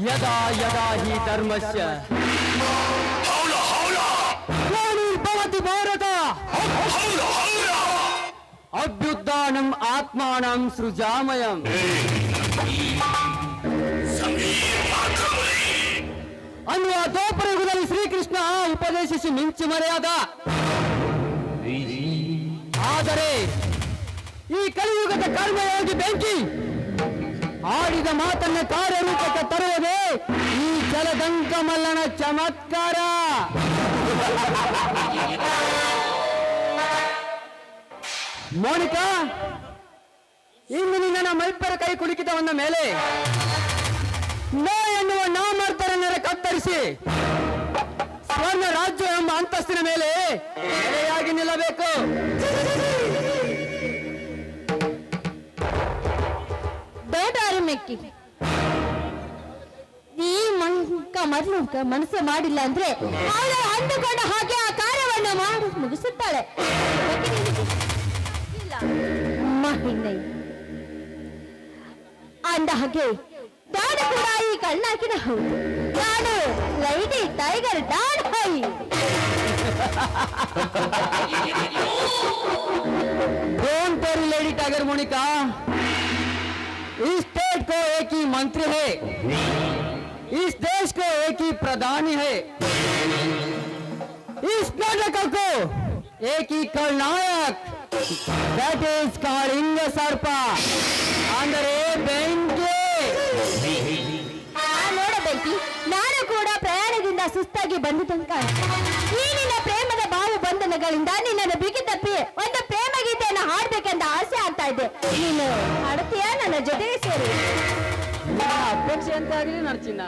यदा यदा हि धर्मस्य ग्लानिर्भवति भारत अभ्युत्थानम् आत्मानं सृजामयम् ಅನ್ನುವ ದ್ವಾಪರಯುಗದಲ್ಲಿ ಶ್ರೀಕೃಷ್ಣ ಉಪದೇಶಿಸಿ ಮಿಂಚು ಮರೆಯಾದ. ಆದರೆ ಈ ಕಲಿಯುಗದ ಕರ್ಮಯೋಗಿ ಬೆಂಕಿ ಆಡಿದ ಮಾತನ್ನ ಕಾರ್ಯರೂಪಕ್ಕೆ ತರುವುದೇ ಈ ಜಲದಂಕ ಮಲ್ಲನ ಚಮತ್ಕಾರ. ಮೋನಿಕಾ, ಇನ್ನು ನಿನ್ನ ಮೈಪರ ಕೈ ಕುಲುಕಿತವನ್ನ ಮೇಲೆ ನೋ ಎನ್ನುವ ನಾಮರ್ಥರನ್ನರ ಕತ್ತರಿಸಿ ಸ್ವರ್ಣ ರಾಜ್ಯ ಎಂಬ ಅಂತಸ್ತಿನ ಮೇಲೆ ನೆಲೆಯಾಗಿ ನಿಲ್ಲಬೇಕು. ಬೇಟಾರು ಮೆಕ್ಕಿ ಈ ಮೊದಲು ಮನಸ್ಸು ಮಾಡಿಲ್ಲ ಅಂದ್ರೆ ಅವಳು ಅಂದುಕೊಂಡ ಹಾಗೆ ಆ ಕಾರ್ಯವನ್ನು ಮಾಡಿ ಮುಗಿಸುತ್ತಾಳೆ. ಮಹಿಳೆ ಅಂದ ಹಾಗೆ ನಾನು ಕೂಡ ಈ ಕಣ್ಣಾಕಿನ ಹೌದು. ನಾನು ಲೈಡಿ ಟೈಗರ್ ಡಾನ್ ಹೈ. Don't worry lady tiger Monica, इस स्टेट को एक ही मंत्री है, इस देश को एक ही प्रधानी है, इस नाटक को एक ही खलनायक, that is कालिंग सर्प ಅಂದರೆ ಬೆಂಕಿ. ನೋಡಬೇಕು, ನಾನು ಕೂಡ ಪ್ರಯಾಣದಿಂದ ಸುಸ್ತಾಗಿ ಬಂದಿದ್ದಂಕ ಈ ನಿನ್ನ ಪ್ರೇಮದ ಬಾವು ಬಂಧನಗಳಿಂದ ನಿನ್ನನ್ನು ಬಿಗಿ ತಪ್ಪಿ ಒಂದು ಪ್ರೇಮ ಗೀತೆಯನ್ನು ಹಾಡ್ಬೇಕೆಂದ ಆಸೆ ಆಗ್ತಾ ಇದೆ. ನೀನು ಹಾಡುತ್ತೀಯ ನನ್ನ ಜೊತೆಗೆ ಸೇರಿ? ಅಪೇಕ್ಷೆ ಅಂತ ಆಗಲಿ ನಡ್ಚಿನ.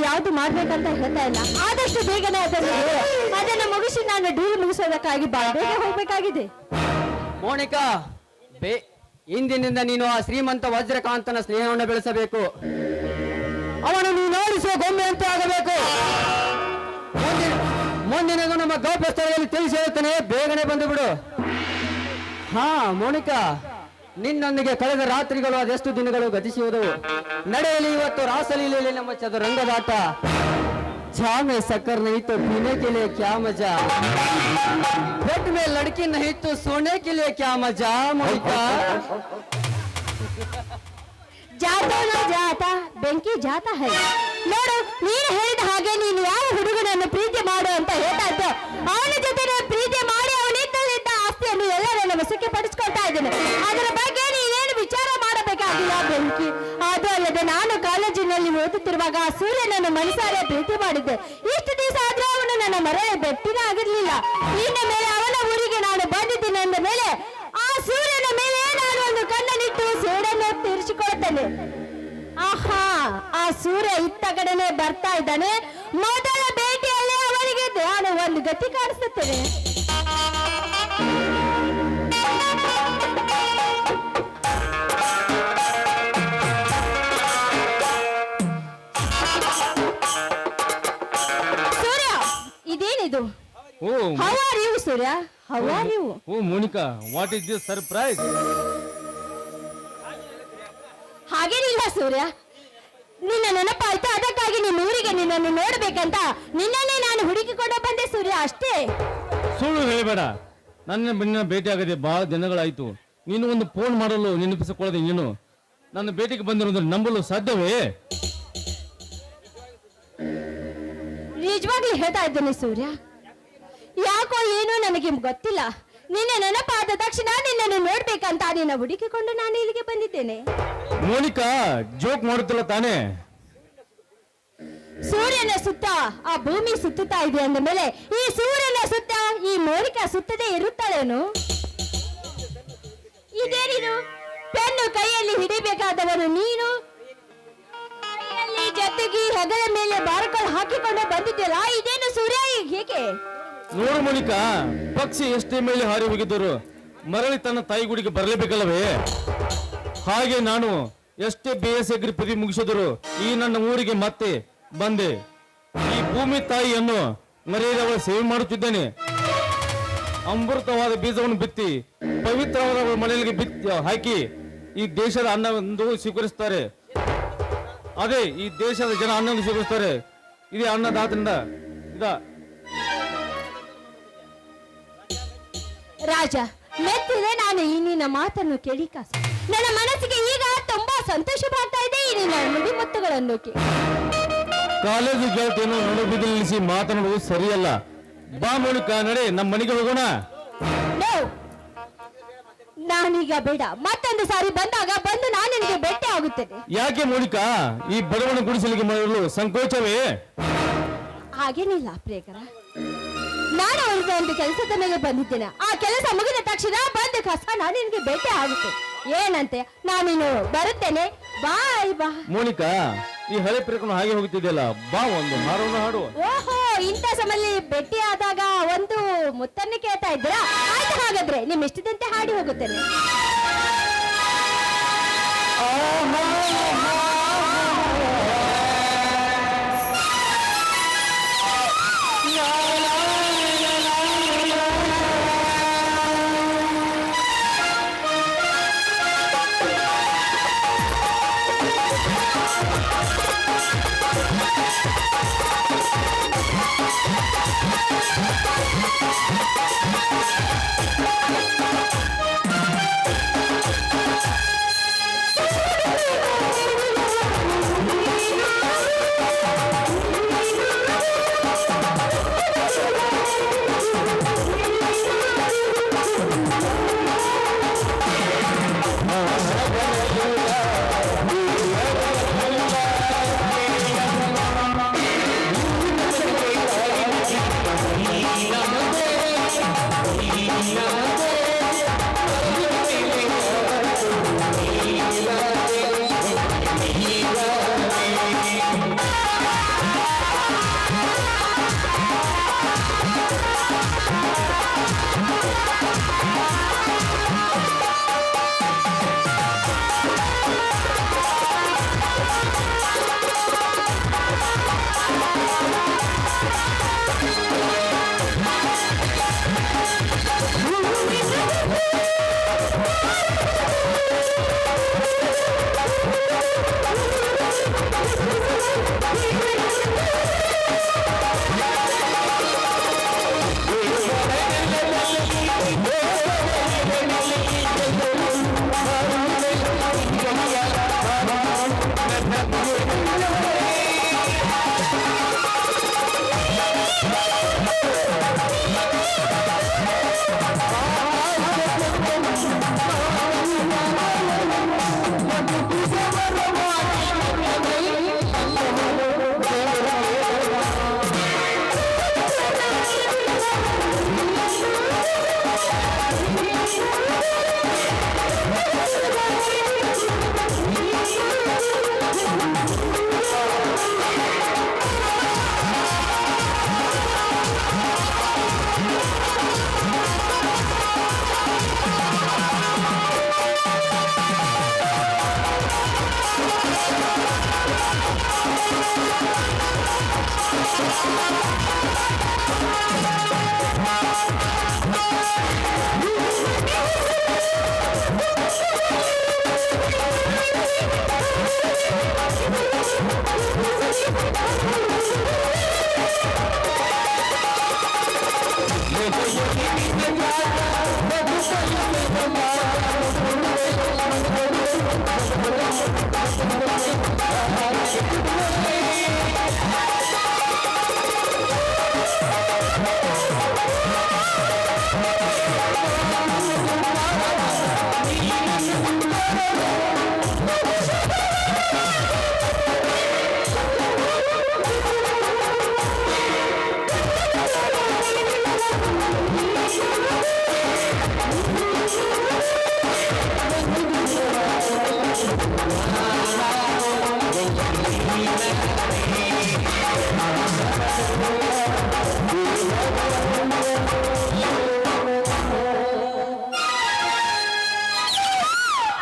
ಯಾವ್ದು ಮಾಡ್ಬೇಕಂತ ಹೇಳ್ತಾ ಇಲ್ಲ. ಆದಷ್ಟು ಬೇಗನೆ ಅದನ್ನು ಮುಗಿಸಿ ನಾನು ಡೀಲ್ ಮುಗಿಸೋದಕ್ಕಾಗಿ ಬೇಗ ಹೋಗ್ಬೇಕಾಗಿದೆ. ಮೋನಿಕಾ, ಇಂದಿನಿಂದ ನೀನು ಆ ಶ್ರೀಮಂತ ವಜ್ರಕಾಂತನ ಸ್ನೇಹವನ್ನು ಬೆಳೆಸಬೇಕು. ಅವನು ನೀನು ನೋಡಿಸುವ ಗೊಂಬೆ ಅಂತ ಆಗಬೇಕು. ಮುಂದಿನದು ನಮ್ಮ ಗೌಪ್ಯ ಸ್ಥಳದಲ್ಲಿ ತಿಳಿಸಿ ಹೇಳ್ತಾನೆ, ಬೇಗನೆ ಬಂದು ಬಿಡು. ಹಾ ಮೋನಿಕಾ, ನಿನ್ನೊಂದಿಗೆ ಕಳೆದ ರಾತ್ರಿಗಳು ಅದೆಷ್ಟು ದಿನಗಳು ಗತಿಸುವುದವು. ನಡೆಯಲಿ ಇವತ್ತು ರಾಸಲೀಲೆಯಲ್ಲಿ ನಮ್ಮ ಚದುರಂಗದಾಟ. ಜಾಮೆ ಸಕ್ಕರ್ नहीं तो पीने के लिए क्या मजा, बेड में लड़की नहीं तो सोने के लिए क्या मजा. मोनिका ಜಾತಾ ನಾ ಜಾತಾ ಬೆಂಕಿ ಜಾತಾ ಹೈ. ನೋಡು, ನೀನು ಹೇಳಿದ ಹಾಗೆ ನೀನು ಯಾವ ಹುಡುಗನನ್ನು ಪ್ರೀತಿ ಮಾಡು ಅಂತ ಹೇಳ್ತಾ ಇದ್ದೆ, ಅವನ ಜೊತೆ ಪ್ರೀತಿ ಮಾಡಿ ಅವನಿದ್ದ ಆಸ್ತಿಯನ್ನು ಎಲ್ಲ ನನ್ನ ವಶಕ್ಕೆ ಪಡಿಸ್ಕೊಳ್ತಾ ಇದ್ದೇನೆ. ಅದರ ಬಗ್ಗೆ ನೀನೇನು ವಿಚಾರ ಮಾಡಬೇಕಾಗಿಲ್ಲ ಬೆಂಕಿ. ಅದು ಅಲ್ಲದೆ ನಾನು ಕಾಲೇಜಿನಲ್ಲಿ ಓದುತ್ತಿರುವಾಗ ಸೂರ್ಯನನ್ನು ಮನಸಾರೆ ಪ್ರೀತಿ ಮಾಡಿದ್ದೆ. ಇಷ್ಟು ದಿವಸ ಆದ್ರೂ ಅವನು ನನ್ನ ಮರಳಿ ಬೆಟ್ಟಿನ ಆಗಿರ್ಲಿಲ್ಲ. ಇನ್ನ ಮೇಲೆ ಅವನ ಊರಿಗೆ ನಾನು ಬಂದಿದ್ದೀನಿ ಅಂದ ಮೇಲೆ ಆ ಸೂರ್ಯನ ಮೇಲೆ ನಾನು ಒಂದು ಕಣ್ಣನಿಟ್ಟು ಸೇಡನ್ನು ತೀರಿಸಿಕೊಳ್ಳುತ್ತೇನೆ. ಆಹಾ, ಆ ಸೂರ್ಯ ಇತ್ತ ಕಡೆನೆ ಬರ್ತಾ ಇದ್ದಾನೆ. ಮೊದಲ ಭೇಟಿಯಲ್ಲೇ ಅವನಿಗೆ ನಾನು ಒಂದು ಗತಿ ಕಾಣಿಸುತ್ತೇನೆ. ಸೂರ್ಯ, ಇದೇನಿದು? How are you, Surya? How are you? Oh, Monica, what is this surprise? ಹಾಗೇನಿಲ್ಲ ಸೂರ್ಯ, ನಿನ್ನ ನೆನಪಾಯ್ತು, ಅದಕ್ಕಾಗಿ ನಿಮ್ಮ ಊರಿಗೆ ನಿನ್ನನ್ನು ನೋಡ್ಬೇಕಂತ ನಿನ್ನನ್ನೇ ನಾನು ಹುಡುಕಿಕೊಂಡು ಬಂದೆ ಸೂರ್ಯ, ಅಷ್ಟೇ. ಸುಳ್ಳು ಹೇಳಬೇಡ. ನಿನ್ನ ಭೇಟಿ ಆಗದೆ ಬಹಳ ದಿನಗಳಾಯ್ತು. ನೀನು ಒಂದು ಫೋನ್ ಮಾಡಲು ನೆನಪಿಸಿಕೊಳ್ಳದೆ ನೀನು ನನ್ನ ಭೇಟಿಗೆ ಬಂದಿರೋದು ನಂಬಲು ಸಾಧ್ಯವೇ? ನಿಜವಾಗ್ಲೂ ಹೇಳ್ತಾ ಇದ್ದೇನೆ ಸೂರ್ಯ, ಯಾಕೋ ಏನೋ ನನಗೆ ಗೊತ್ತಿಲ್ಲ. ನಿನ್ನ ನೆನಪಾದ ತಕ್ಷಣ ನಿನ್ನನ್ನು ನೋಡ್ಬೇಕಂತ ನಿನ್ನ ಹುಡುಕಿಕೊಂಡು ನಾನು ಇಲ್ಲಿಗೆ ಬಂದಿದ್ದೇನೆ. ಮೋನಿಕಾ, ಜೋಕ್ ಮಾಡುತ್ತಿಲ್ಲ ತಾನೇ? ಸೂರ್ಯನ ಸುತ್ತ ಆ ಭೂಮಿ ಸುತ್ತುತ್ತಾ ಇದೆ ಅಂದ ಮೇಲೆ ಈ ಸೂರ್ಯನ ಸುತ್ತ ಈ ಮೋನಿಕಾ ಸುತ್ತದೇ ಇರುತ್ತಾಳೇನು? ಇದೇನಿದು? ಪೆನ್ನು ಕೈಯಲ್ಲಿ ಹಿಡಿಬೇಕಾದವನು ನೀನು, ಕೈಯಲ್ಲಿ ಜೊತೆಗೆ ಹೆಗಲ ಮೇಲೆ ಬಾರಕಲ್ ಹಾಕಿಕೊಂಡು ಬಂದಿದ್ದೆಲ್ಲ, ಇದೇನು ಸೂರ್ಯ? ಹೇಗೆ? ನೋಡು ಮೋನಿಕಾ, ಪಕ್ಷಿ ಎಷ್ಟೇ ಮೇಲೆ ಹಾರಿ ಹೋಗಿದ್ದರು ಮರಳಿ ತನ್ನ ತಾಯಿ ಗುಡಿಗೆ ಬರಲೇಬೇಕಲ್ಲವೇ? ಹಾಗೆ ನಾನು ಎಷ್ಟೇ ಬೇಯಸೆಗ್ರಿ ಪದಿ ಮುಗಿಸಿದರು ಈ ನನ್ನ ಊರಿಗೆ ಮತ್ತೆ ಬಂದೆ. ಈ ಭೂಮಿ ತಾಯಿಯನ್ನು ಮರೆಯದೆ ಅವಳ ಸೇವೆ ಮಾಡುತ್ತಿದ್ದೇನೆ. ಅಮೃತವಾದ ಬೀಜವನ್ನು ಬಿತ್ತಿ ಪವಿತ್ರವಾದ ಅವಳ ಮನೆಯಲ್ಲಿ ಹಾಕಿ ಈ ದೇಶದ ಅನ್ನವನ್ನು ಸ್ವೀಕರಿಸುತ್ತಾರೆ. ಅದೇ ಈ ದೇಶದ ಜನ ಅನ್ನವನ್ನು ಸ್ವೀಕರಿಸುತ್ತಾರೆ. ಇದೇ ಅನ್ನದಾತನಿಂದ ರಾಜ ಮೆತ್ತಿದೆ ನಾನು ಈ ನಿನ್ನ ಮಾತನ್ನು ಕೇಳಿ ಕಾಸು. ನನ್ನ ಮನಸ್ಸಿಗೆ ಈಗ ತುಂಬಾ ಸಂತೋಷವಾಗ್ತಾ ಇದೆ ಈ ನಿನ್ನ ನುಡಿ ಮುತ್ತುಗಳನ್ನು ಕಾಲೇಜು ಗೆಳತಿಯನ್ನು ನಡುಬಿದ್ದು ನಿಲ್ಲಿಸಿ ಮಾತನಾಡುವುದು ಸರಿಯಲ್ಲ. ಬಾ ಮೋನಿಕಾ, ನಡೆ ನಮ್ಮ ಮನೆಗೆ ಹೋಗೋಣ. ನಾನೀಗ ಬೇಡ, ಮತ್ತೊಂದು ಸಾರಿ ಬಂದಾಗ ಬಂದು ನಾನು ನಿನಗೆ ಭೇಟಿ ಆಗುತ್ತೇನೆ. ಯಾಕೆ ಮೋನಿಕಾ, ಈ ಬಡವನ ಗುಡಿಸಲಿಗೆ ಮಾಡಲು ಸಂಕೋಚವೇ? ಹಾಗೇನಿಲ್ಲ ಪ್ರೇಕರ, ನಾನು ಅವರಿಗೆ ಒಂದು ಕೆಲಸದ ಮೇಲೆ ಬಂದಿದ್ದೇನೆ. ಆ ಕೆಲಸ ಮುಗಿದ ತಕ್ಷಣ ಬಂದ ಕಸ ನಾನು ನಿನಗೆ ಭೇಟಿ ಆಗುತ್ತೆ. ಏನಂತೆ? ನಾನಿನ್ನು ಬರುತ್ತೇನೆ. ಬಾಯ್ ಬಾ. ಮೋನಿಕಾ, ಈ ಹಳೆ ಪ್ರೇಕನು ಹಾಗೆ ಹೋಗುತ್ತಿದೆಯಲ್ಲ, ಬಾ ಒಂದು ಹಾಡೋಣ ಹಾಡು. ಓಹೋ, ಇಂಥ ಸಮಯಲ್ಲಿ ಭೇಟಿ ಆದಾಗ ಒಂದು ಮುತ್ತನ್ನು ಕೇಳ್ತಾ ಇದ್ದೀರಾ? ಆಯ್ತು, ಹಾಗಾದ್ರೆ ನಿಮ್ ಇಷ್ಟದಂತೆ ಹಾಡಿ ಹೋಗುತ್ತೇನೆ.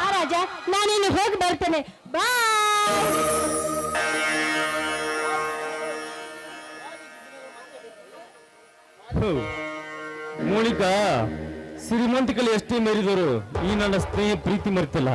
ಆ ರಾಜ, ನಾನಿನ್ನು ಹೋಗಿ ಬರ್ತೇನೆ. ಬಾಯ್. ಹೋ, ಮೋನಿಕಾ ಶ್ರೀಮಂತಿಕಲ್ಲಿ ಎಷ್ಟೇ ಮೆರಿದರು ಈ ನನ್ನ ಸ್ನೇಹ ಪ್ರೀತಿ ಮರೆತಿಲ್ಲ.